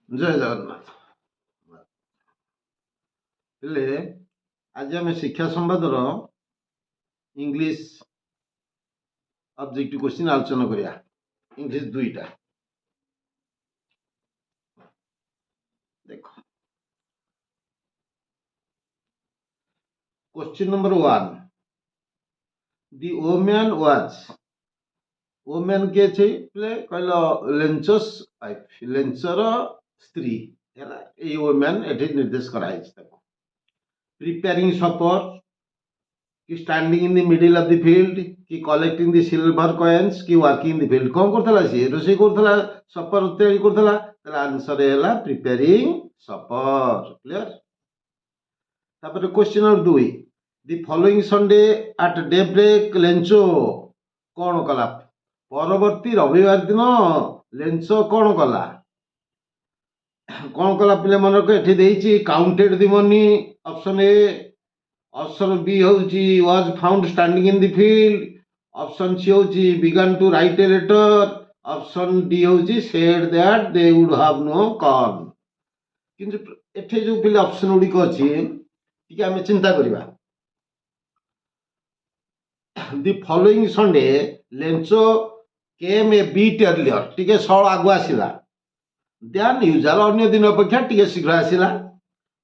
जय जगन्नाथ हेले आज आम शिक्षा संवादर इंग्लिश ऑब्जेक्टिव क्वेश्चन आलोचना करिया इंग्लिश दुईटा देखो question number 1 the woman was woman के छे प्ले कहलो लेंचस वाइफ लेंचर स्त्री हैला ए वोमैन एठी निर्देश कराई छै ताको प्रिपेयरिंग सपर कि standing in the middle of the field कि कलेक्टिंग द सिल्वर कॉइन्स कि वर्किंग इन द फील्ड कौन करथला सी रोसे करथला सपर तैयारी करथला ताला आंसर हैला प्रिपेयरिंग सपर क्लियर तापर question number 2 the following Sunday at daybreak लेंचो कौन कला परवर्ती रविवार दिन लेंचो कौन कला कौन कला पिले मन को एठी देइची counted the money option A option B होची was found standing in the field option C होची began to write a letter option D होची said that they would have no corn किंतु एठे जो पिले ऑप्शन उडी को अछि टिके हम चिंता करिबा द फॉलोइंग संडे लेंचो केम ए बीट अर्लियर टिके सळ आगु आसिला देन यूजुअल अन्य दिन अपेक्षा टिके शीघ्र आसिला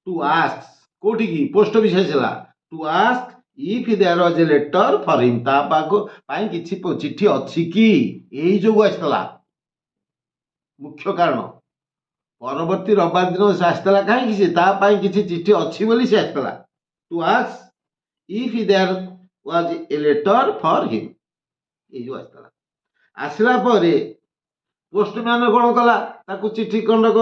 टू आस्क कोठी की पोस्ट ऑफिस आसिला to ask if there was a letter for him ता पाको पाई किछि चिट्ठी अछि की एई जो आसिला मुख्य कारण परवर्ती रविवार दिन से आसिला काहे कि ता पाई किछि चिट्ठी अछि बोली से आसिला to ask if there was a letter for him एई जो आसिला आसिला परे पोस्टमैन कौन कला ताकू चिट्ठी खंडक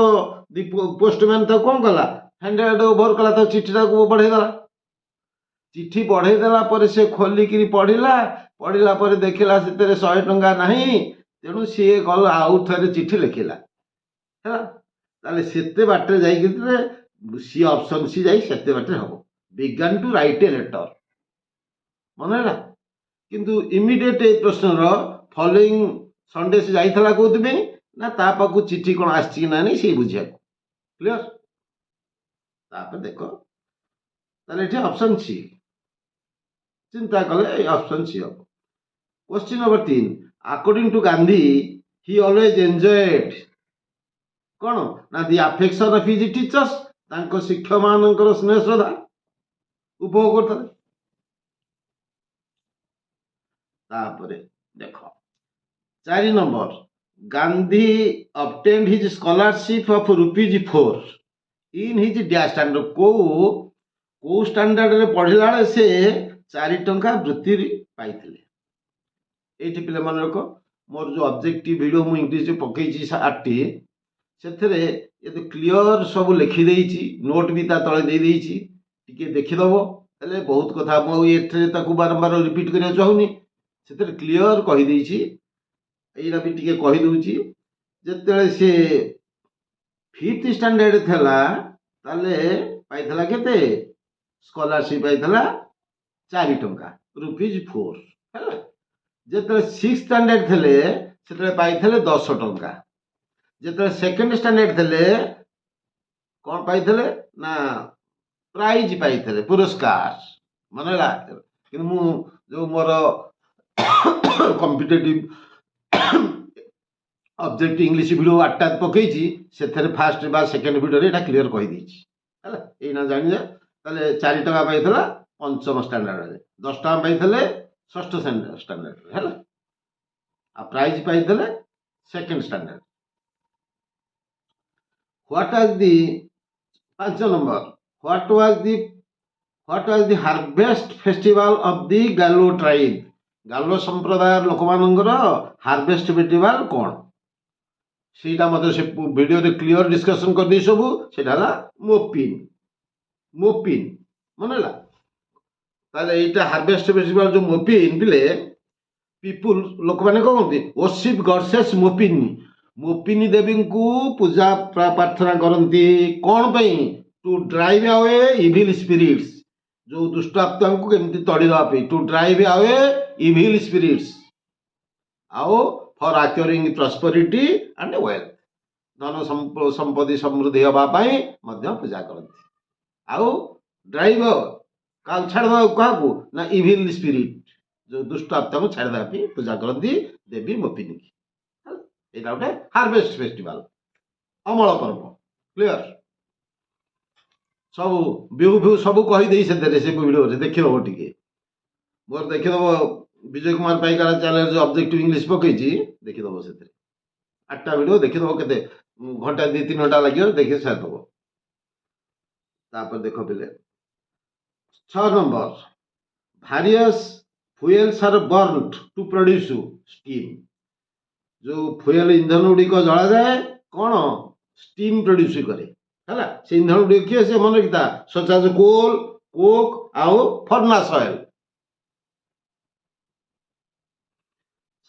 पोस्टमैन तो कौन कला हैंडेड ओवर कला तो चिट्ठीटा को बढ़ेदेला चिट्ठी बढ़ेदेला पर से खोलिकी पढ़िला पर देखला से 100 टंका नहीं तेणु सी गल आउ थे चिट्ठी लिखिला है ताले सेते बाटे जाई सी ऑप्शन सी जाई सेते बाटे हबो begin to write a letter मनला किंतु इमीडिएट ए प्रश्न रो फॉलोइंग संडे से जाइथला कोथबे ना ता पाकू चिट्ठी कोन आछि ना नहीं से बुझिया क्लियर तापर देखो ताले एठी ऑप्शन सी चिंता कले ऑप्शन सी हो question number 3 according to Gandhi he always enjoyed कोन ना the affection of his teachers तांको शिक्षक मानकर स्नेह श्रद्धा उपभोग करथले तापर देखो 4 number Gandhi obtained his scholarship of ₹4 in his dash standard को स्टैंडर्ड रे पढ़िला से 4 टंका वृत्ति पाइथिले एठी पिले मन रखो मोर जो ऑब्जेक्टिव वीडियो मु इंग्लिश रे पकई छी 8टी सेथरे ये तो क्लियर सब लिखि देइची नोट भी ता तळे दे देइची टिके देखि दबो तले बहुत कथा मु एथरे ताकू बारंबार रिपीट करिया चाहुनी सेथरे क्लियर कहि देइची एइरा भी टिके कहि दउची जेतेले से 5th स्टैंडर्ड थला ताले पाइथला केते स्कॉलरशिप पाइथला 4 टंका ₹4 हैला जेतेले 6th स्टैंडर्ड थले सेतेले पाइथले 10 टंका जेतेले सेकंड स्टैंडर्ड थले कोन पाइथले ना प्राइज पाइथले पुरस्कार मनला कि मु जो मोर कॉम्पिटिटिव ऑब्जेक्ट इंग्लिश वीडियो 8टा पकईची सेथरे फर्स्ट बा सेकंड वीडियो रे एटा क्लियर कहि दीची हैला एना जानि जा ताले 4 टका पाइथला पंचम स्टैंडर्ड रे 10 टका पाइथले षष्ठ स्टैंडर्ड रे हैला आ प्राइज पाइथले second standard what was the 5 number what was the harvest festival of the Galo tribe गालो संप्रदाय लोक मानकर हार्वेस्ट फेस्टिवल कौन सीटा मत से वीडियो रे क्लियर डिस्कशन कर दी सब सेटा ला मोपिन मनला ताले एटा हार्वेस्ट फेस्टिवल जो मोपिन पिले पीपल लोक माने कहंती वर्शिप गॉडेस मोपिनी देवी को पूजा प्रार्थना करती कौन पई to drive away evil spirits जो दुष्ट आत्मा को केमती तड़ीदा to drive away evil spirits आओ for acquiring prosperity and wealth ଧନ ସମ୍ପତ୍ତି ସମୃଦ୍ଧି ହେବା ପାଇଁ ମଧ୍ୟ ପୂଜା କରନ୍ତି। ଆଉ ଡ୍ରାଇଭର କାହାକୁ ଛାଡ଼ିଦେବାକୁ କାହାକୁ ନା ଇଭିଲ୍ ସ୍ପିରିଟ୍, ଯେଉଁ ଦୁଷ୍ଟ ଆତ୍ମାକୁ ଛାଡ଼ିଦେବା ପାଇଁ ପୂଜା କରନ୍ତି ଦେବୀ ମୋପିନୀକି। ଏଇଟା ଗୋଟେ ହାର୍ଭେଷ୍ଟ ଫେଷ୍ଟିଭାଲ, ଅମଳ ପର୍ବ। କ୍ଲିୟର? ସବୁ ବିହୁ ଫିହୁ ସବୁ କହିଦେଇ ସେଥିରେ ସେ ଭିଡ଼ିଓରେ ଦେଖିଦେବ ଟିକେ। ମୋର ଦେଖିଦେବ ବିଜୟ କୁମାର ପାଇକାର ଚ୍ୟାନେଲ ଯେଉଁ ଅବଜେକ୍ଟିଭ ଇଂଲିଶ ପକେଇଛି ଦେଖିଦେବ, ସେଥିରେ 8ଟା ଭିଡ଼ିଓ ଦେଖିଦେବ, କେତେ ଘଣ୍ଟା 2-3 ଘଣ୍ଟା ଲାଗିବ, ଦେଖି ସାରିଦେବ। ତାପରେ ଦେଖ ପିଲେ 6 ନମ୍ବର, ଭାରିୟସ୍ ଫୁଏଲ୍ସ ଆର୍ ବର୍ଣ୍ଟ ଟୁ ପ୍ରଡ୍ୟୁସ ଷ୍ଟିମ୍। ଯେଉଁ ଫୁଏଲ ଇନ୍ଧନ ଗୁଡ଼ିକ ଜଳାଯାଏ କ'ଣ ଷ୍ଟିମ୍ ପ୍ରଡ୍ୟୁସ କରେ ହେଲା। ସେ ଇନ୍ଧନ ଗୁଡ଼ିକ କିଏ ସେ ମନେ ରଖିଥା, ସଚ୍ ଆଜ୍ କୋଲ୍, କୋକ୍ ଆଉ furnace oil.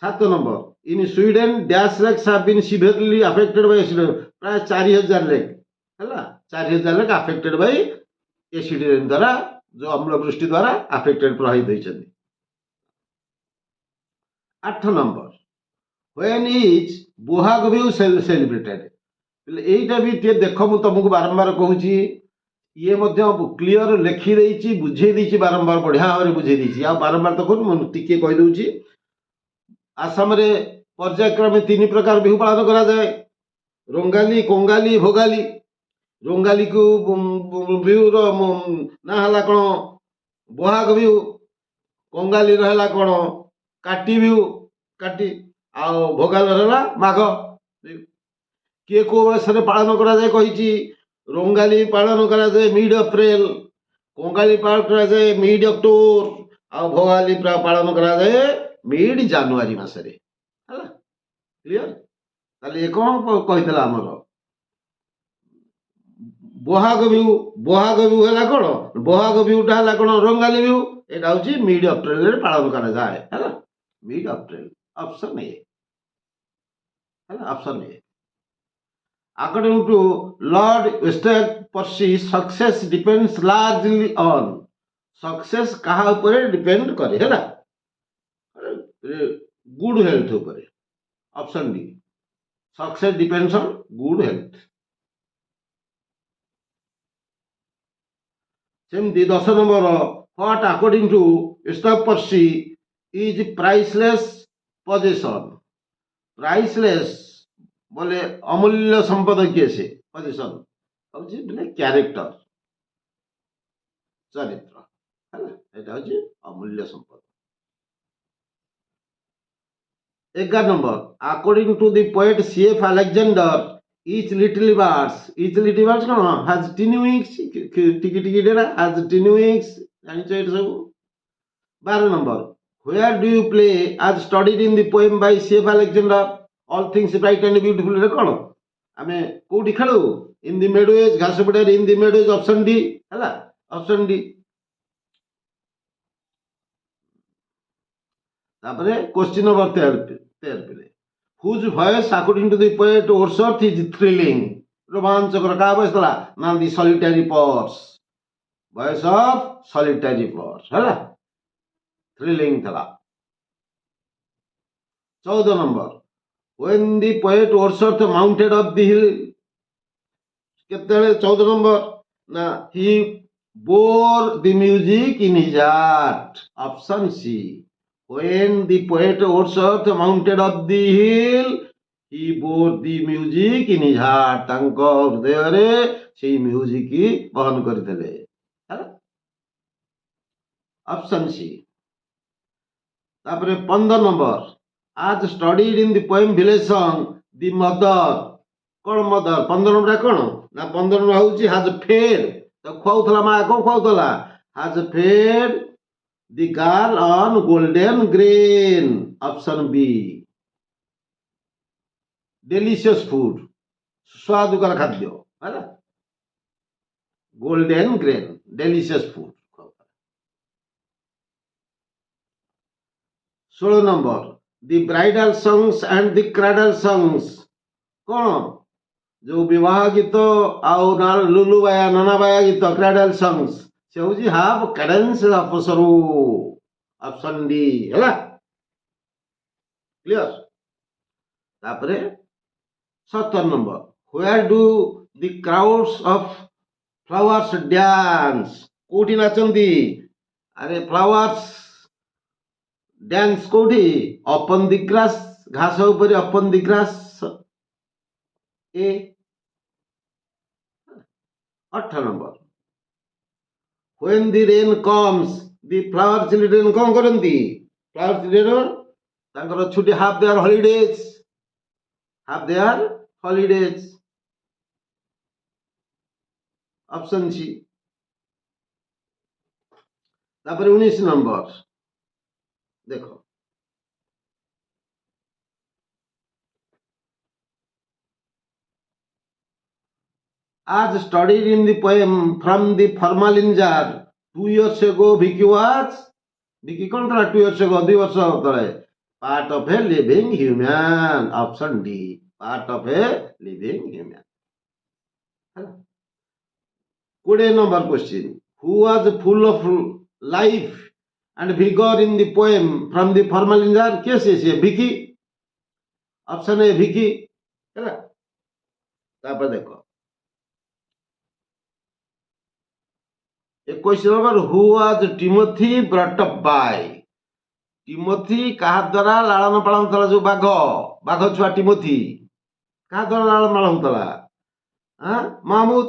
7 number, in Sweden ଡ୍ୟାସ୍ lakes have been severely affected by acid. ପ୍ରାୟ 4000 ଲେକ୍ ହେଲା, 4000 ଲେକ୍ ଆଫେକ୍ଟେଡ୍ ବାଇ ଏସିଡ୍ ରେନ୍ ଦ୍ୱାରା, ଯେଉଁ ଅମ୍ଳ ବୃଷ୍ଟି ଦ୍ୱାରା ଆଫେକ୍ଟେଡ୍ ପ୍ରଭାବିତ ହୋଇଛନ୍ତି। 8 number, when is Bohag Bihu celebrated. এইটা ବି ଟିକେ ଦେଖ, ମୁଁ ତମକୁ ବାରମ୍ବାର କହୁଛି, ଇଏ ମଧ୍ୟ କ୍ଲିୟର ଲେଖିଦେଇଛି, ବୁଝେଇ ଦେଇଛି, ବାରମ୍ବାର ବଢ଼ିଆ ଭାବରେ ବୁଝେଇ ଦେଇଛି। ଆଉ ବାରମ୍ବାର ତ କହୁନି, ମୁଁ ଟିକେ କହିଦେଉଛି। ଆସାମରେ ପର୍ଯ୍ୟାୟକ୍ରମେ 3 ପ୍ରକାର ବିହୁ ପାଳନ କରାଯାଏ, ରଙ୍ଗାଲି, କଙ୍ଗାଲି, ଭୋଗାଲି। ରଙ୍ଗାଲିକୁ ବିହୁର ନାଁ ହେଲା କ'ଣ ବୋହାଗ ବିହୁ, କଙ୍ଗାଲିର ହେଲା କ'ଣ କାଟି ବିହୁ, କାଟି, ଆଉ ଭୋଗାଲର ହେଲା ମାଘ। କିଏ କୋଉ ମାସରେ ପାଳନ କରାଯାଏ କହିଛି, ରଙ୍ଗାଲି ପାଳନ କରାଯାଏ ମିଡ୍ ଏପ୍ରିଲ, କଙ୍ଗାଲି ପାଳନ କରାଯାଏ ମିଡ୍ ଅକ୍ଟୋବର, ଆଉ ଭୋଗାଲି ପାଳନ କରାଯାଏ ମିଡ୍ ଜାନୁଆରୀ ମାସରେ ହେଲା। କ୍ଲିୟର? ତାହେଲେ ଏ କ'ଣ କହିଥିଲା ଆମର ବୋହାଗ ବିହୁ। ବୋହାଗ ବିହୁ ହେଲା କ'ଣ, ବୋହାଗ ବିହୁଟା ହେଲା କ'ଣ ରଙ୍ଗାଲି ବିହୁ, ଏଇଟା ହଉଛି ମିଡ୍ ଏପ୍ରିଲରେ ପାଳନ କରାଯାଏ ହେଲା। ମିଡ୍ ଏପ୍ରିଲ, ଅପସନ୍ ଏ ହେଲା, option A. According to Lord Westerpercy, success depends largely on, success କାହା ଉପରେ ଡିପେଣ୍ଡ କରେ ହେଲା, ଗୁଡ୍ ହେଲ୍ଥ ଉପରେ। Option D, success depends on good health। ସେମିତି 10 number, what according to Westerpercy is priceless possession। ପ୍ରାଇସଲେସ୍ ବୋଲେ ଅମୂଲ୍ୟ ସମ୍ପଦ କିଏ ସେ, ପଜିସନ୍ ହଉଛି ବୋଲେ କ୍ୟାରେକ୍ଟର, ଚରିତ୍ର ହେଲା, ଏଇଟା ହଉଛି ଅମୂଲ୍ୟ ସମ୍ପଦ। 11 number, according to the poet C.F. Alexander, each little birds କ'ଣ has tin wings, ଟିକି ଟିକି ଡେରା has tin wings, ଜାଣିଛ ଏଇଟା ସବୁ। 12 number, where do you play as studied in the poem by C.F. Alexander, all things bright and beautiful ରେ କ'ଣ ଆମେ କୋଉଠି ଖେଳୁ, ଇନ୍ ଦି ମେଡୋଜ୍, ଘାସ ପଡ଼ିଆରେ, ଇନ୍ ଦି ମେଡୋଜ୍, ଅପସନ୍ ଡି ହେଲା, ଅପସନ୍ ଡି। ତାପରେ କ୍ୱେଶ୍ଚିନ୍ ନମ୍ବର 13 ପିଲେ, whose voice according to the poet Wordsworth is thrilling। ରୋମାଞ୍ଚକର କାହା ଭଏସ୍ ଥିଲା ନା the solitary purse, voice of solitary purse ହେଲା, thrilling ଥିଲା। 14 number, when the poet Wordsworth mounted up the hill, କେତେବେଳେ 14 number ନା he bore the music in his heart, option C। when the poet Wordsworth mounted up the hill, he bore the music in his heart, ତାଙ୍କ ହୃଦୟରେ ସେଇ music ବହନ କରିଥିଲେ ହେଲା, option C. ତାପରେ 15 number, as studied in the poem village song, the mother, କ'ଣ ମଦର 15 number କ'ଣ ନା 15 ନମ୍ବର ହଉଛି has fed, ତାକୁ ଖୁଆଉଥିଲା, ମା କ'ଣ ଖୁଆଉଥିଲା, has fed the girl on golden grain, option B। delicious food, ସୁସ୍ୱାଦୁକର ଖାଦ୍ୟ ହେଲା, golden grain, delicious food। 16 number, the bridal songs and the cradle songs, କ'ଣ ଯୋଉ ବିବାହ ଗୀତ ଆଉ ଲୁଲୁବାୟା ନନାବାୟା ଗୀତ, କ୍ରାଡଲ ସଙ୍ଗସ୍, ସେ ହଉଛି ହାଫ୍ କ୍ୟାଡେନ୍ସ ଅପସରୁ, ଅପସନ୍ ଡି ହେଲା। କ୍ଲିୟର? ତାପରେ 17 number, where do the crowds of flowers dance? କୋଉଠି ନାଚନ୍ତି? ଆରେ flowers dance କୋଉଠି? upon the grass, ଘାସ ଉପରେ upon the grass. A 8 number. when the rain comes, the flower children କଣ କରନ୍ତି? flower children ତାଙ୍କର ଛୁଟି have their holidays. Option C. तापर 19 नंबर देखो, as studied in the poem from the formalin jar 2 years ago, Vicky कौन था 2 years ago, 2 वर्ष तले part of a living human. Option D, part of a living human. 20 number question, who was full of life and vigor in the poem from the formalin jar? कैसे से Vicky? Option A Vicky है ना। तापर देखो 21 number, who was Timothy brought up by? Timothy काहा द्वारा लालन पालन होता जो बाघ छुआ टिमोथी काहा द्वारा लालन पालन होता? महमूद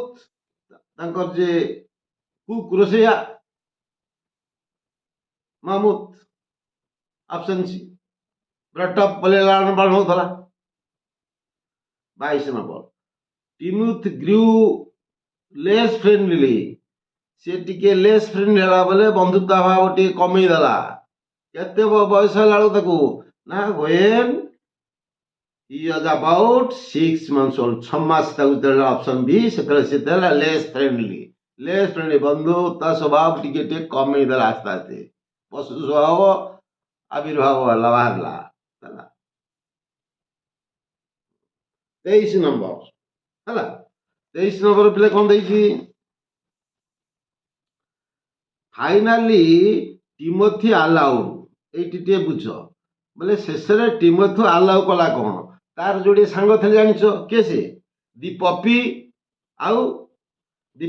तांकर जे कुक रोसैया Mahmood. Option C, brought up बोले लालन पालन होता। 22 number, Timothy grew less friendly, से टिके लेस फ्रेंड होला बोले बंधुता भाव टिके कमी देला। केते बयस होला ताकू ना when he was about 6 months old, 6 मास ताकू तेला। ऑप्शन बी, से तेला लेस फ्रेंडली बंधुता स्वभाव टिके टिके कमी देला आस्ते आस्ते पशु स्वभाव आविर्भाव होला बाहरला तला। 23 नंबर हला, 23 नंबर पिले कोन देइछि? फाइनाली टिमोथी अलाउड, एटी टे बुझ बोले शेषरे टिमोथी अलाउ कला कोन? तार जोडी सांग थे जानिछो केसे? The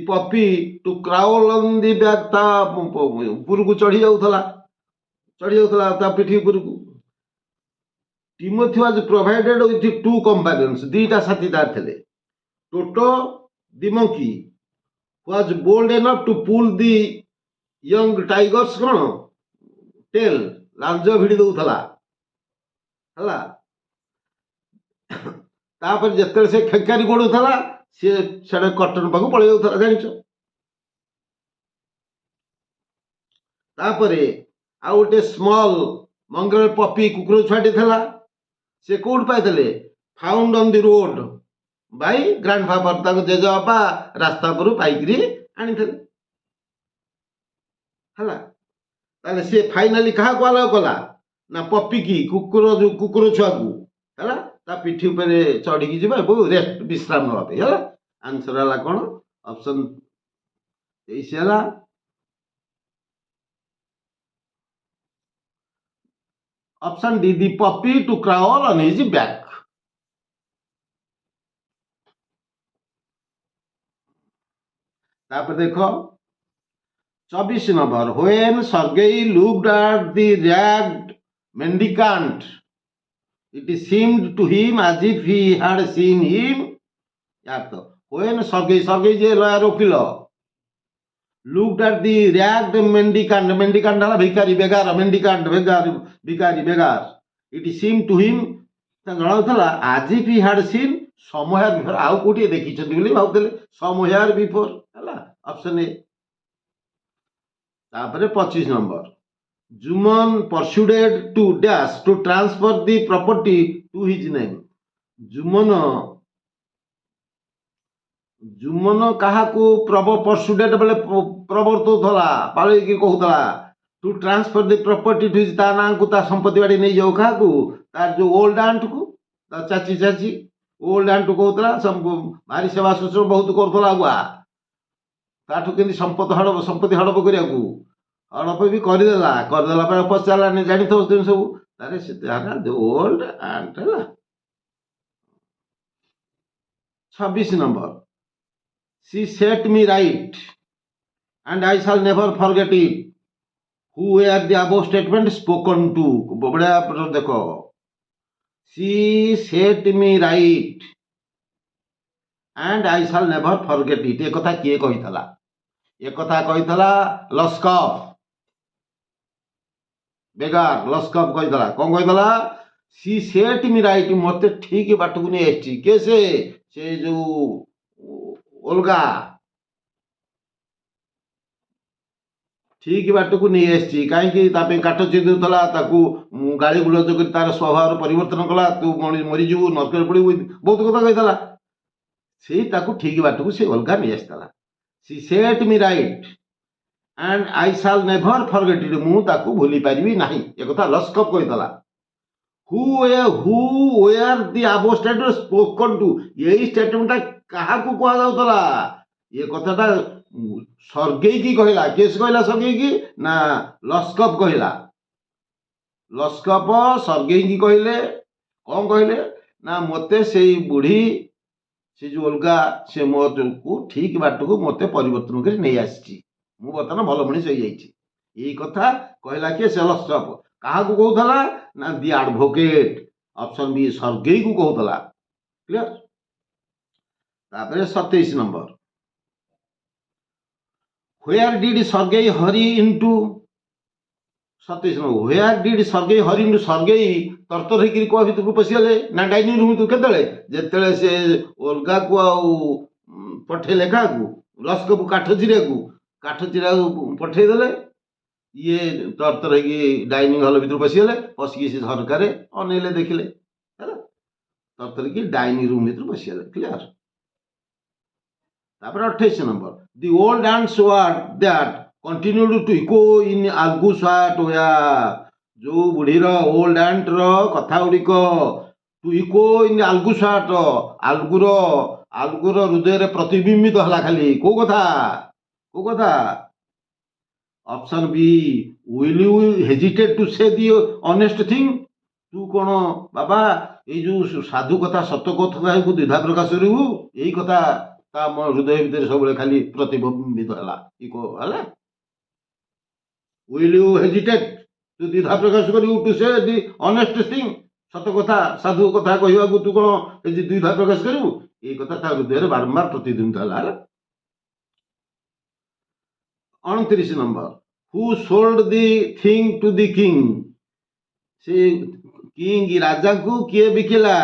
puppy to crawl on the back, ता ऊपर को चढ़ी जाउथला ता पिठी ऊपर को। Timothy was provided with 2 companions, दीटा साथीदार थे। Toto the monkey was bold enough to pull the young tigers कौन टेल, लांज भिड़ी दउथला हला। तापर जेते से खेकारी गोडुथला से सेडे कटन पाखु पळे जाउथला जानिछो। तापरे आ गोटे स्मॉल मंगल पपी कुकुर छुआटी थला, से कोड पाइतले? Found on the road by grandfather, ताको जेजबापा रास्ता पर पाइकरी आनिथले हला। ताले से फाइनली कहा को अलाउ कला ना पपी की कुकुर छुआ को हला, ता पिठी ऊपर चढ़ी की जिबा बहु रेस्ट विश्राम नवा पे हला। आंसर हला कोन? ऑप्शन 23 हला। Option D, the puppy to crawl on his back. तापर देखो 24 नंबर, when Sergei looked at the ragged mendicant, it seemed to him as if he had seen him. यार तो when Sergei जे लॉयर वकील looked at the ragged mendicant वाला भिखारी बेगार, mendicant बेगार, it seemed to him जणाउथला as if he had seen somewhere before, आउ कोठी देखिछन्ती बोली भाउतले somewhere before हला। Option A. तापरे 25 number, Jumman persuaded to dash to transfer the property to his name. Jumman कहा को परसुडेड बोले प्रवर्तौथला पाले की कहूथला to transfer the property to his, ता ना को ता संपत्ति बाड़ी नै जाऊ कहा को तार जो ओल्ड आंट को ता चाची ओल्ड आंट को कहूथला भारी सेवा शुश्रूषा बहुत करथला गुआ, ताठू केंदी संपत्ति हड़प करिया को हड़प भी करदेला पर पचारा नहीं जानी थो सब तारे से ओल्ड आंट है। 26 number she set me right and I shall never forget it who were the above statement spoken to बढ़िया देखो she set me right and I shall never forget it एक कथा किए कहितला एक कथा कहितला लस्कफ बेगार लस्कफ कहितला कौन कहितला सी सेट मी राइट मते ठीक बाटକୁ नहीं आछि कैसे से जो ओल्गा ठीक बाटକୁ नहीं आछि कहीं काठ चिदुला गाड़ी गुलज कर तार स्वभाव परिवर्तन कला तू मरीजु नरक पड़ू बहुत कथा कही से ठीक बाटକୁ से ओल्गा नहीं आसला she set me right and I shall never forget it मु ताकू भूली पारिबी नाही एक कथा लस्कफ कहितला who were the above statement spoken to यही स्टेटमेंट कहा को कहा जाउतला ये कथाटा सर्गेई की कहला केस कहला सर्गेई की ना लस्कफ कहला लस्कफ सर्गेई की कहले कौन कहले ना मते से बुढ़ी से जो अलगा से मो को ठीक बाट को मते परिवर्तन कर नहीं आसी मु बर्तमान भल मनीष हो जाइए यही कथा कहला कि से लस्कफ कहा को कहूला ना the advocate option B Sergei को कहूला क्लियर तापर 27 number where did Sergei hurry into 27 number where did Sergei hurry into Sergei तरतर होकर कुआ भितर को पशिगले ना डाइनिंग रूम तो केतले जेतले से ओल्गा को आउ पठेले का को लस्कफ काठ चिरा पठे देले ये तरतर होगी डाइनिंग हॉल भितर पशिगले पशिकी से झरकारे अनेले देखिले है तरतर की डाइनिंग रूम भितर पशिगले क्लियर तापर 28 number the old dance word that continued to echo in आल्गुसाट या जो बुढ़ीर ओल्ड डांट रो कथा गुड़िक टू इको इन आल्गुसाट आल्गुर हृदय रे प्रतिबिंबित हला खाली को कथा option B will you hesitate to say the honest thing तू कौन बाबा ये जो साधु कथा सत्य कथा को द्विधा प्रकाश करू यही कथा ता मो हृदय भीतर सब खाली प्रतिबिंबित हला इको हला विल यू हेजिटेट तू द्विधा प्रकाश करू to say the honest thing सत्य कथा साधु कथा कहवा को तू कौन द्विधा प्रकाश करू ये कथा ता हृदय बारंबार प्रतिबिंबित हला 29 नंबर who sold the thing to the king से किंग राजा को किए बिकिला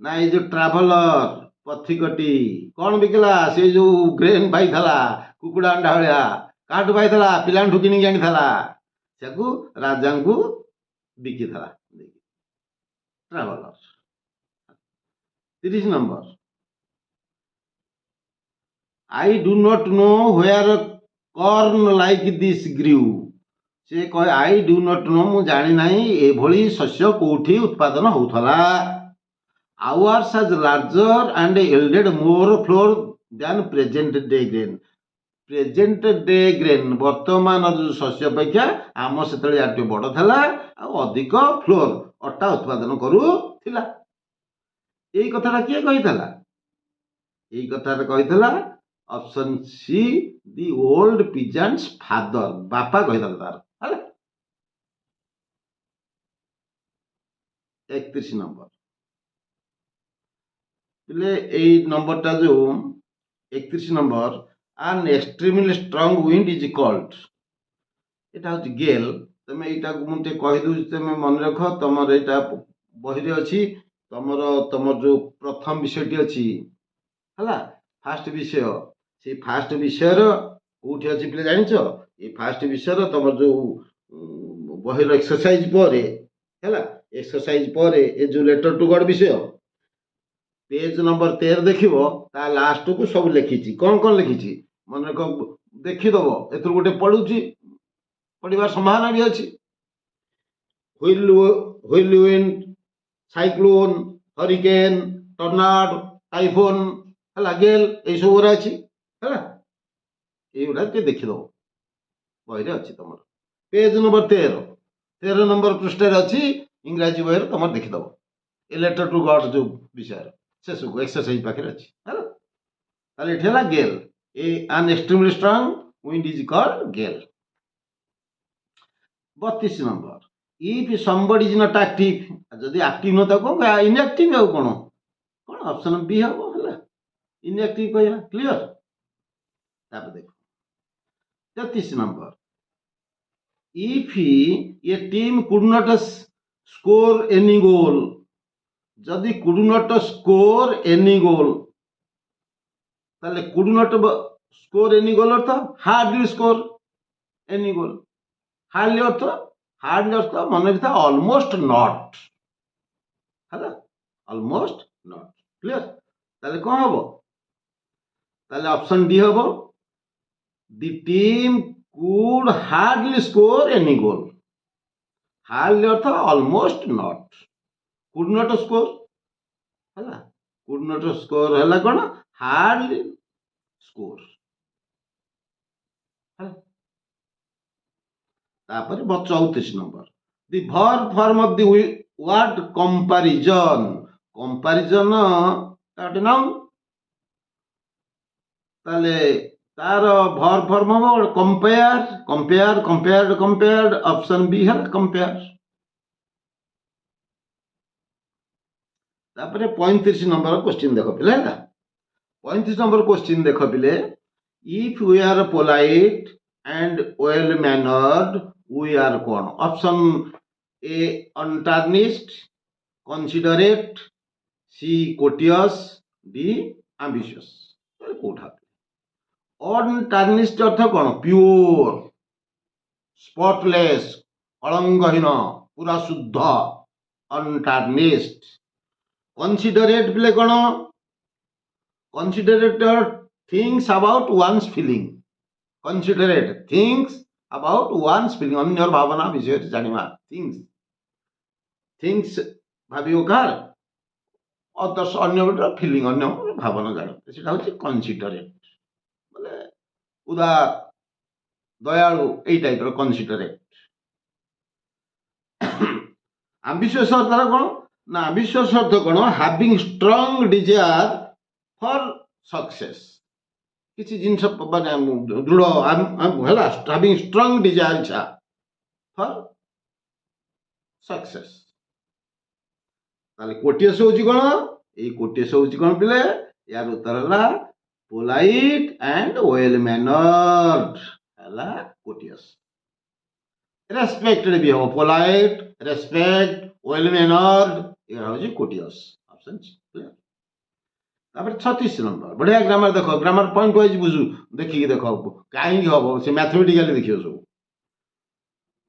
ना ये जो ट्राभेलर पथिकटी कौन बिकिला से जो ग्रेन पाई कुकुड़ा अंडा भाया काटू पाई पिलाठू किणी आनी से राजा को बिकी ट्राभेलर 30 नंबर I do not know where corn like this grew से कहे आई डू नॉट नो मु जानी नाही एभली शस्य कोठी उत्पादन होथला ours as larger and yielded more flour than present day grain वर्तमान जो शस्य अपेक्षा आम से आटे बड़ था अधिक फ्लोर अटा उत्पादन करूला यही कथा किए यही कथा कही option C the old peasant's father बापा कही तार 31 नंबर नंबर टा जो 31 नंबर an extremely strong wind is called एटा हूँ गेल तमें यहाँ मुझे कहीदे तुम मन रख तुम यहाँ बही अच्छी तुम जो प्रथम विषय अच्छी है फास्ट विषय से फास्ट विषय कौटी अच्छी पे जान ये फास्ट विषय तुम जो बही एक्सरसाइज पर एक्सरसाइज पर ए जो लेटर टू गॉड विषय पेज नंबर 13 देखो ता लास्ट को सब लिखी कौन कौन लिखी मन रख देखीदब ए गोटे पढ़ुची पढ़ार संभावना भी अच्छी whirlwind cyclone hurricane tornado typhoon है गेल ये सब गुरा अच्छी है युवा देखीदब बही अच्छी तुम पेज नंबर 13 नंबर पृष्ठ अच्छी इंग्राजी बही तुम देखीदब ए लेटर टू गॉड जो विषय से सब एक्सरसाइज पाखे अच्छी है। তাহলে এটা হলো গেল। an extremely strong wind is called gale। 32 number, if somebody is not active, যদি active ন থাকো inactive ଆଉ କ'ଣ କ'ଣ ଅପସନ୍ ବି ହବ ହେଲା, inactive କହିବା କ୍ଲିୟର। ତାପରେ ଦେଖ 33 নম্বর, if a team could not score any goal, যদি could not score any goal, তাহলে could not score any goal অর্থ hardly score any goal, hardly অর্থ মনে রাখতে অলমোস্ট নট ହେଲା, অলমোস্ট নট ক্লিয়ার। তাহলে କ'ଣ হব, তাহলে অপশন ডি হব the team could hardly score any goal. Hardly অর্থ almost not, could not score ହେଲା, କୁଡ୍ ନଟ୍ ସ୍କୋର ହେଲା କ'ଣ ହାର୍ଡଲି ସ୍କୋର ହେଲା। ତାପରେ 34 number, the verb form of the word comparison. Comparison ଗୋଟେ ନାଉନ୍, ତାହେଲେ ତାର ଭର୍ବ ଫର୍ମ ହବ compare, compare, compared, compared, option B ହେଲା କମ୍ପେୟାର। ତାପରେ 35 নম্বর क्वेश्चन देख पिले है। 35 নম্বর क्वेश्चन देख पिले, if we are polite and well mannered we are कौन। Option A untarnished, considerate, C courteous, D ambitious. कोठा अनटार्निश्ड अर्थ कौन प्योर, स्पॉटलेस, कलंकहीन, पूरा शुद्ध अनटार्निश्ड। कन्सिडरेट बोले कौन, considerate things about one's feeling, considerate things about one's feeling, अन्य भावना विषय जानिबा, थिंग्स थिंग्स भाबियो कार अदर्स अन्य गोटे फीलिंग, अन्य भावना जान, सेटा होची कन्सिडरेट बोले उदार, दयालु, एई टाइप रो कन्सिडरेट। एम्बिशियस अर्थ कौन ना, एम्बिशियस अर्थ कौन having strong desire for success, किसी जिनस माने दृढ़ है, हैविंग स्ट्रांग डिजायर इच्छा फॉर सक्सेस। ताले कोटियस होची कोन, ए कोटियस होची कोन पिले, यार उत्तर हला पोलाइट एंड वेल मैनर्ड हला कोटियस। रेस्पेक्टेड भी हो, पोलाइट, रेस्पेक्ट, वेल मैनर्ड, ये होची कोटियस। Option clear. तापर 36 नंबर, बढ़िया ग्रामर देखो, ग्रामर पॉइंट वाइज बुझु, देखि देखो काहे हबो से मैथमेटिकली देखियो सब।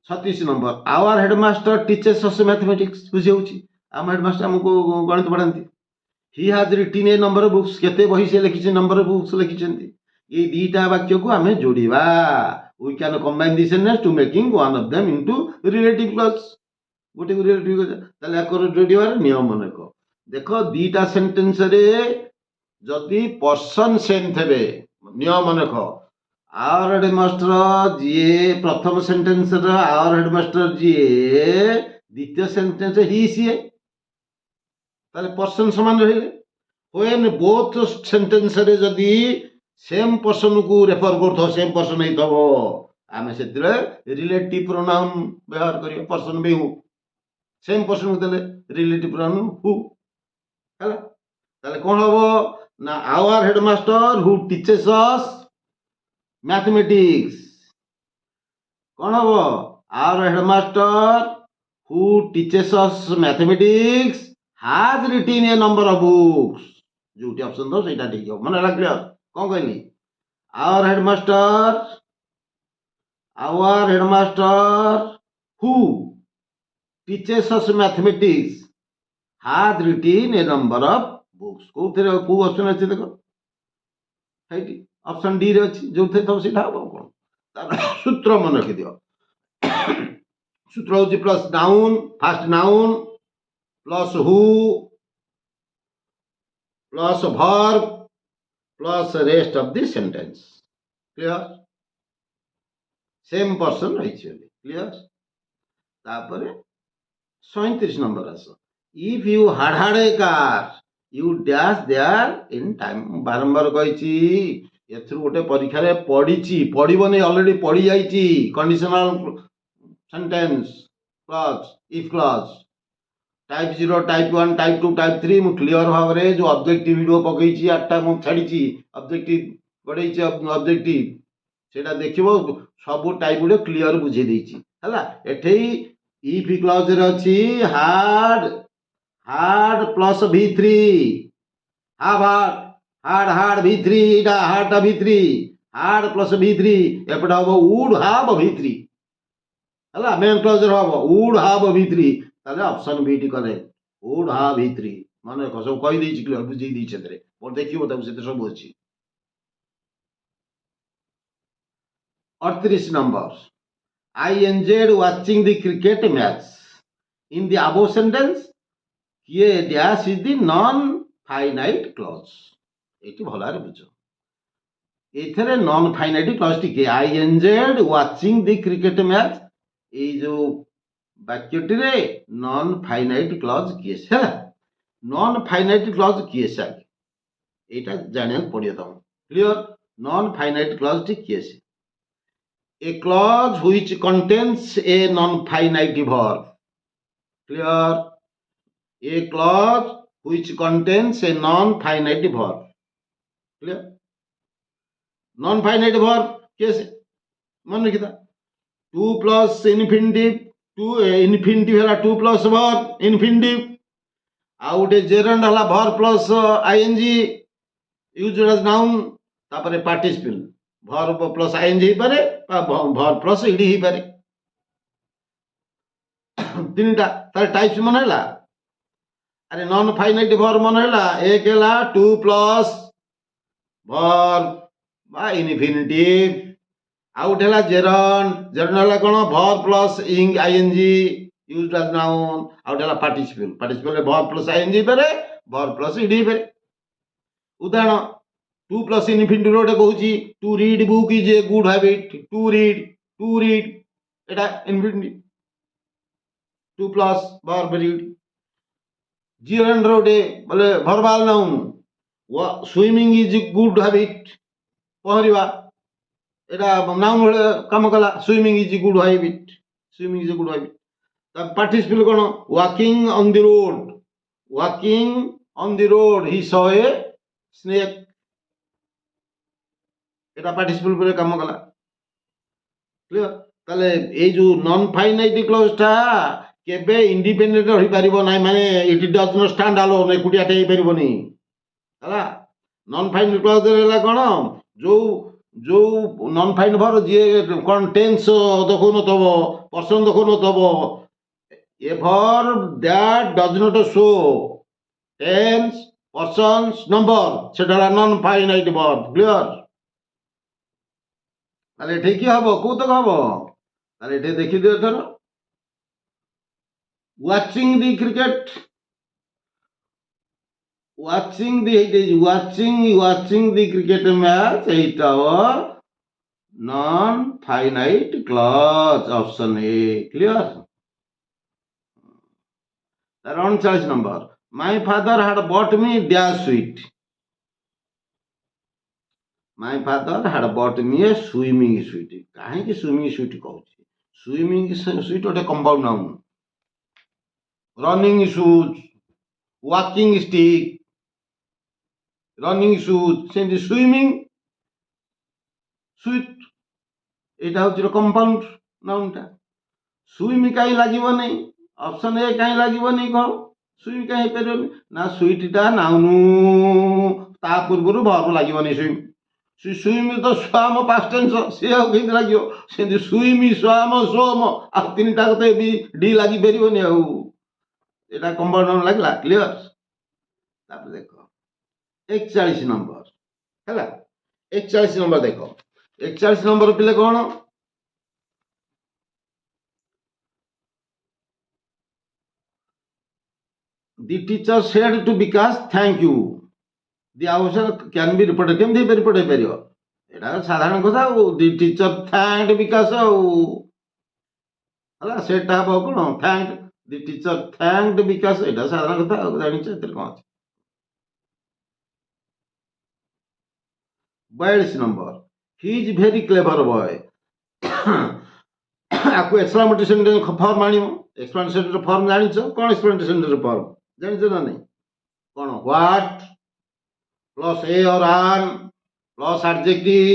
36 number, our headmaster teaches us mathematics, बुझी होची आम हेडमास्टर हमको गणित पढ़ाती। He has written a number of books, केते बही से लिखिছে नंबर ऑफ बुक्स लिखिଛନ୍ତି। ये दीटा वाक्य को हमें जोड़िबा, we can combine this sentence to making one of them into relative clause, गोटे को रिलेटिव ताले आकर जोड़िबार नियम मनेको। देखो दीटा सेंटेंस रे जदि पर्सन सेम थेबे, नियम मनेको आवर हेडमास्टर जी प्रथम सेंटेंस रे आवर हेडमास्टर जी, द्वितीय सेंटेंस ही सी, ताले पर्सन समान रहिले। व्हेन बोथ सेंटेंस रे जदि सेम पर्सन को रेफर करथो, सेम पर्सन ही थबो, आमे सेतिरे रिलेटिव प्रोनाउन व्यवहार करियो, पर्सन बे हु, सेम पर्सन को देले रिलेटिव प्रोनाउन हु हला। ताले कोन हबो ना, our headmaster who teaches us mathematics, कोन हबो our headmaster who teaches us mathematics has written a number of books, जोटी ऑप्शन दो सेटा ठीक हो, मन क्लियर। कौन कहली, our headmaster who teaches us mathematics has written a number of books, को ऑप्शन अच्छे देखो हेटी ऑप्शन डी रे अछि, जो थे तो सेटा हो कोन। सूत्र मन रखि दियो, सूत्र होची plus noun, first noun plus who plus verb plus rest of the sentence, clear. Same person रही क्लियर। तापर 37 नंबर आस, if you had a car you dash there in time बारंबार कही एथुर गोटे परीक्षा रे पढ़ी पढ़नी ऑलरेडी पढ़ी जाइए conditional sentence clause if clause type 0 type 1 type 2 type 3 मु क्लियर भाव में जो ऑब्जेक्टिव वीडियो पकई 8टा मु छाड़ी ऑब्जेक्टिव गड़े ऑब्जेक्टिव सेटा देखिबो सब टाइप गुडे क्लियर बुझे देछि हला एठे इफ क्लॉज रे अछि hard hard plus v3 hard hard hard v3 इटा hard v3 hard plus v3 एपटा हबो वुड हाव v3 हला मेन क्लॉज रे हबो वुड हाव v3 ताले ऑप्शन बी टी करे वुड हाव v3 माने सब कहि देछि क्लियर बुझे देछि एतरे और देखिबो तब सेते सब अछि 38 number I enjoyed watching the cricket match. In the above sentence, ये dash is the non-finite clause. एटी भलारे बुझ एथरे नॉन फाइनाइट क्लॉज टिके I enjoyed watching the cricket match ए जो वाक्यटी रे नॉन फाइनाइट क्लॉज किए से नॉन फाइनाइट क्लॉज किए से एटा जानिया पड़ियो तम clear non finite clause T किए से a clause which contains a non-finite verb. Clear? A clause which contains a non-finite verb. Clear? Non-finite verb कैसे मन रखिता 2 plus infinitive 2 infinitive है 2 plus verb infinitive out gerund हला verb plus ing used as noun तापरे participle verb plus ing ही पारे verb plus ed ही पारे तीनटा तार types मन हैला अरे नॉन फाइनाइट वर्ब मन हैला एक हैला 2 प्लस वर्ब बा इनफिनिटिव आउट हैला जेरंड जेरंड हैला कोन verb plus ing used as noun आउट हैला participle participle verb plus ing पारे वर्ब प्लस ed पारे उदाहरण 2 plus infinitive Rote कहूची to read book is a good habit to read Etah infinitive 2 plus verb read gerund रोटे बोले verbal noun swimming is a good habit पहरिबा Etah noun काम कला swimming is a good habit तब participle cone walking on the road he saw a snake এটা participle করে কাম কলা clear তাহলে এই যে নন ফাইনাইট ক্লজটা কেবে ইন্ডিপেন্ডেন্ট হই পারিবো নাই মানে it does not stand alone একুটিয়াতে হই পারিবনি হলা নন ফাইনাইট ক্লজ হেলা কোন जो नॉन फाइन भर जे कोन टेंस देखो न तब पर्सन देखो न तब ए भर that does not show tense persons number सेटा नॉन फाइनाइट वर्ब क्लियर তাহলে এটা কি হবো কৌতুক হবো তাহলে এটা দেখি দিও ধরো watching the cricket watching the cricket match এইটা non finite clause option A clear তার 39 number my father had bought me dash sweet My father had bought me a swimming suit. कहीं swimming suit कहूँ swimming suit गोटे compound noun running shoes walking stick running shoes सेमती swimming suit एटा होची compound noun टा swim कहीं लागिबो नै option A कहीं लागिबो नै कहो swim कहीं पेरोनी ना suit टा नाउन ता पूर्वरु verb लागिबो नै swim सुईमी तो स्वाम पास्ट टेंस से केंति लागियो सेंति सुईमी स्वाम सोम आ तीनटा कते भी डी लागि परिबोनी आ एटा कंपाउंड नाउन लागला क्लियर तापर देखो 41 नंबर हैला 41 नंबर देखो 41 नंबर पिले कोन the teacher said to Vikas thank you The आवश्यक can be reported came they report हे परियो एटा साधारण कथा द टीचर थैंक्ड विकास हला सेटा हो कोन थैंक्ड द टीचर थैंक्ड विकास एटा साधारण कथा जानि छै कोन 42 number he is very clever boy आपको एक्सक्लामेशन फॉर्म आनिब एक्सक्लामेशन फॉर्म जानिछ कौन एक्सक्लामेशन फॉर्म जानिछ ना नहीं कौन व्हाट प्लस ए और an plus adjective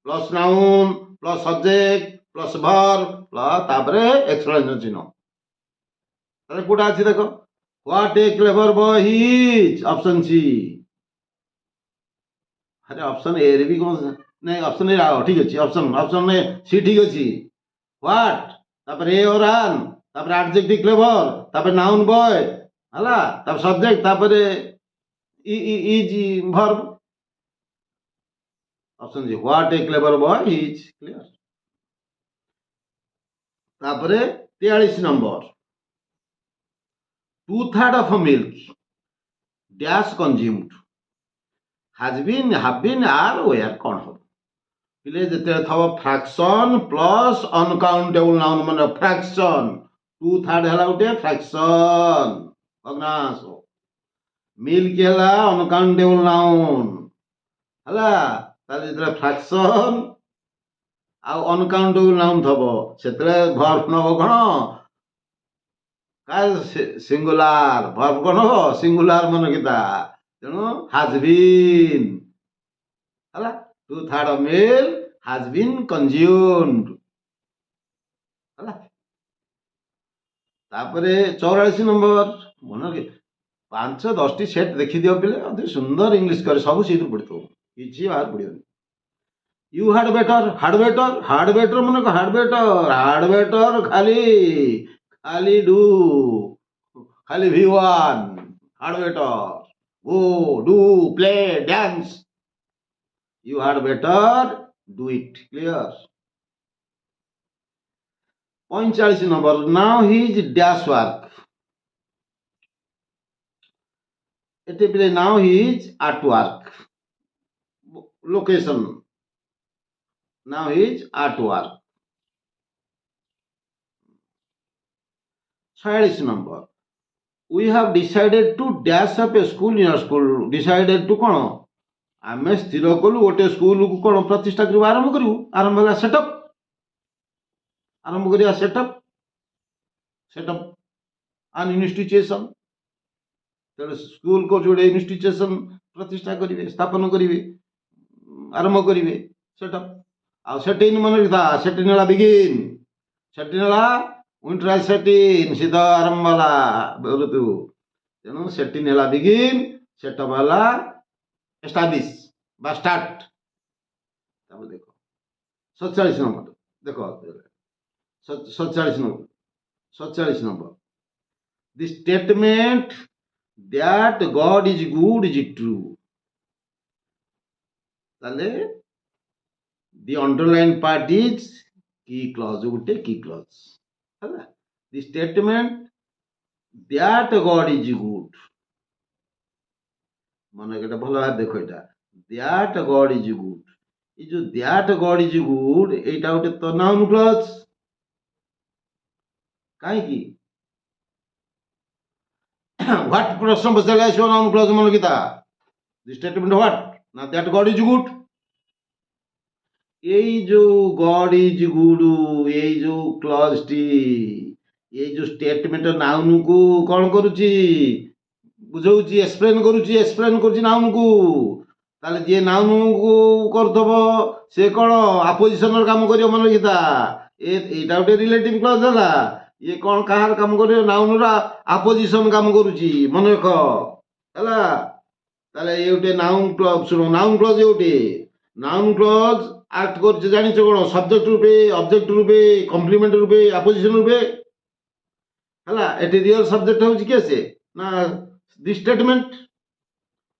plus noun plus subject plus verb plus तापरे एक्सक्लामेशन चिन्ह ताले कोटा अछि देखो what a clever boy he is option C अरे ऑप्शन ए रे भी कौन नहीं ऑप्शन ए आओ ठीक अछि ऑप्शन में सी ठीक अछि व्हाट तापर ए और आन तापर एडजेक्टिव क्लेवर तापर नाउन बॉय हला तापर सब्जेक्ट तापर इज वर्ब ऑप्शन जी what a clever boy is clear तापर 43 number 2/3 of milk dash consumed has been have been are where कौन हो पिले जते थव फ्रैक्शन प्लस अनकाउंटेबल नाउन माने फ्रैक्शन 2/3 हला उठे फ्रैक्शन भग्नांश मिल्क हला अनकाउंटेबल नाउन हला ताले जते फ्रैक्शन आ अनकाउंटेबल नाउन थव सेतले वर्ब नव कोन का सिंगुलर वर्ब कोन हो सिंगुलर मन किता तेणु has been हला 2/3 of milk has been consumed हला तापरे 44 नंबर मन के 5-10 सेट देखि दियो पिले अति सुंदर इंग्लिश करे सब सीट पड़तो किछि बाहर पड़ियो यू हार्ड बेटर मन को हार्ड बेटर खाली डू खाली v1 hard better go do play dance you had better do it clear 45 number now he is dash work it will now he is at work location now he is at work 46 number we have decided to dash up a school in our school decided to कोन आमे स्थिर कलु गोटे school को कोन प्रतिष्ठा करबा आरंभ होला setup आरंभ करिया सेटअप an institution तेरे स्कूल को जोड़े इंस्टीट्यूशन प्रतिष्ठा करिवे स्थापन करिवे आरंभ करिवे सेटअप आ सेटिन मन था सेटिन ला बिगिन सेटिन ला विंटर सेटिन सीधा आरंभ वाला ऋतु तेणु सेटिन ला बिगिन सेटअप वाला एस्टाब्लिश बा स्टार्ट तब देखो 47 नंबर देखो 47 number the statement that God is good is true ताले the underlined part is key clause Gute key clause हला the statement that God is good मन केटा भलो भाव देखो एटा that God is good ए जो that God is good एटा उटे तो noun clause काहे की व्हाट प्रश्न पछाले आसो नाउन क्लॉज मन किता the statement what ना that God is good এই जो God is good এই जो क्लॉज टी এই जो स्टेटमेंट नाउन को कोन करूची बुझौची एक्सप्लेन करूची नाउन को ताले जे नाउन को करथबो से कोन अपोजिशन काम करियो मन किता एटा उटे रिलेटिव क्लॉज हला ये कोन कहार काम करियो नाउन रा अपोजिशन काम करूची मन रख हला ताले ए उटे नाउन क्लॉज सुनो नाउन क्लॉज उटे नाउन क्लॉज एक्ट करछ जानि छ कोन सब्जेक्ट रूपे ऑब्जेक्ट रूपे कॉम्प्लीमेंट रूपे अपोजिशन रूपे हला एटी रियल सब्जेक्ट होची केसे ना दिस स्टेटमेंट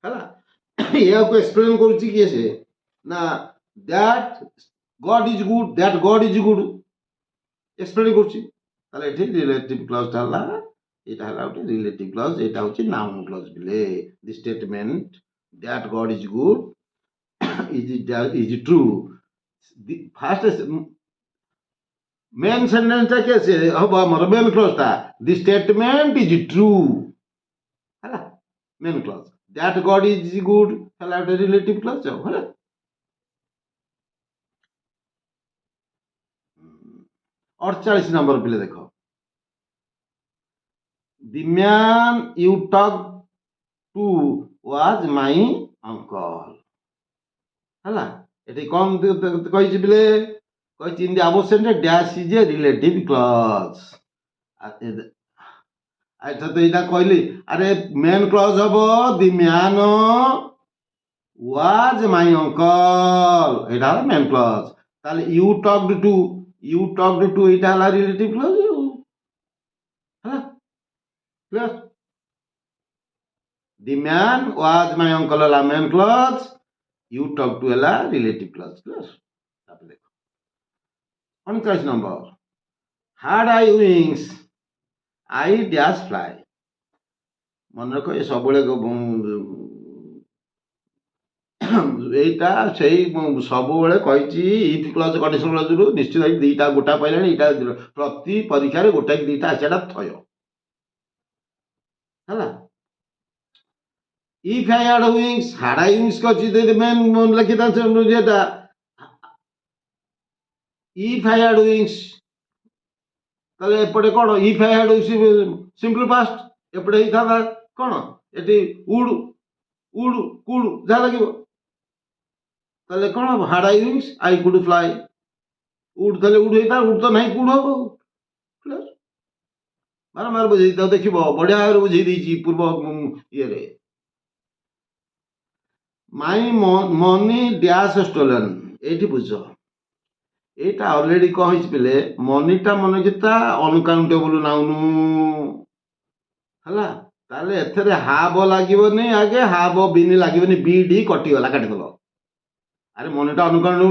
हला या को एक्सप्लेन करूची केसे ना that God is good explain करूची ताले एटी रिलेटिव क्लॉज हला एटा हला उटे रिलेटिव क्लॉज एटा होची नाउन क्लॉज बिले the statement that God is good is true the first main sentence ta kaise hoba amar main clause ta the statement is true hala main clause that God is good hala relative clause hala 48 number पिले देख the man you talk to was my uncle है ये कौन कही पिले कही in the absent dash is a relative clause अच्छा तो यहाँ कहली अरे मेन क्लॉज हम the man was my uncle यहाँ मेन क्लॉज ताले यू टॉक्ड टू यहाँ रिलेटिव क्लॉज है clear the man was my uncle है main clause you talk to है रिलेटिव क्लॉज क्लियर देखो 49 number hard I wings I dash fly मन रख ये सब এইটা সেই ସବୁବେଳେ କହିଛି ଇଫ୍ କ୍ଲଜ୍ କଣ୍ଡିସନ କ୍ଲଜରୁ ନିଶ୍ଚିତ ଭାଇ ଦୁଇଟା ଗୋଟା ପାଇଲାଣି ଏଇଟା ପ୍ରତି ପରୀକ୍ଷାରେ ଗୋଟାଏ ଦୁଇଟା ଆସିବାଟା ଥୟ ହେଲା if I had wings had I wings କରିଛି ମେନ୍ ଲେଖିଥାନ୍ତି ଏଟା ଇଫ୍ ଆଇ ହାଡ୍ ୱିଙ୍ଗସ୍ ତାହେଲେ ଏପଟେ କ'ଣ if I had simple past ଏପଟେ ହେଇଥାନ୍ତା କ'ଣ ଏଠି ଉଡ୍ ଉଡ୍ କୁଡ୍ ଯାହା ଲାଗିବ তাহলে কোন had I wings I could fly would তাহলে উড হইতা উড তো নাই কুড হব বারম্বার বুঝেই দাও দেখিব বঢ়িয়া ভাবে বুঝেই দিয়েছি পূর্ব ইয়েরে মাই মনি ড্যাশ স্টোলেন এইটি বুঝ এইটা অলরেডি কহিছি পেলে মনিটা মনে কিতা অনকাউন্টেবল নাউনু ହେଲା ତାହେଲେ ଏଥିରେ ହାବ ଲାଗିବନି ଆଗେ ହାବ ବିନି ଲାଗିବନି ବିଡି କଟିଗଲା କାଟିଦେଲ अरे मनटा अनुकरण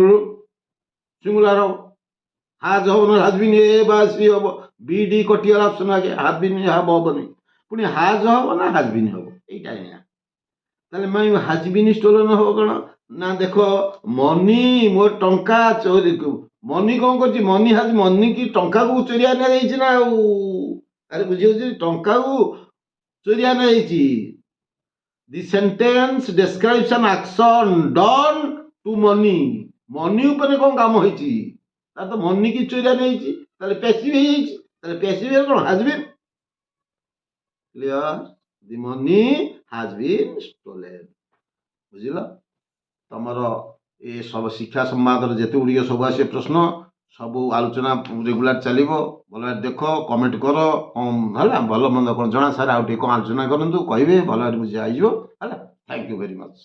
सिंगुलर हम हाज हम ना हाजबिन ए बा सी हम बीडी कटियाल ऑप्शन आगे हाजबिन हाब हेनी पुणी हाज हम ना हाजबिन हम यहीटा ताले मैं हाजबिन स्टोलन हम कौन ना देख मनी मोर टंका चोरी मनी कौन कर मनी हाज मनी की टंका को चोरिया ना अरे बुझे टंका को चोरिया ना the sentence description action done to money money ऊपर कौन काम होती तो मनी की चोरिया नहीं पैसिव पैसिव कौन has been clear the money has been stolen बुझल तुमर ये सब शिक्षा संवाद जिते गुड़िक सब आसे प्रश्न सब आलोचना रेगुलर चलो भल देख कमेंट कर है भल मंद कौन जना सार आउ कौन आलोचना करूँ कहे भल बुझे है थैंक यू वेरी मच।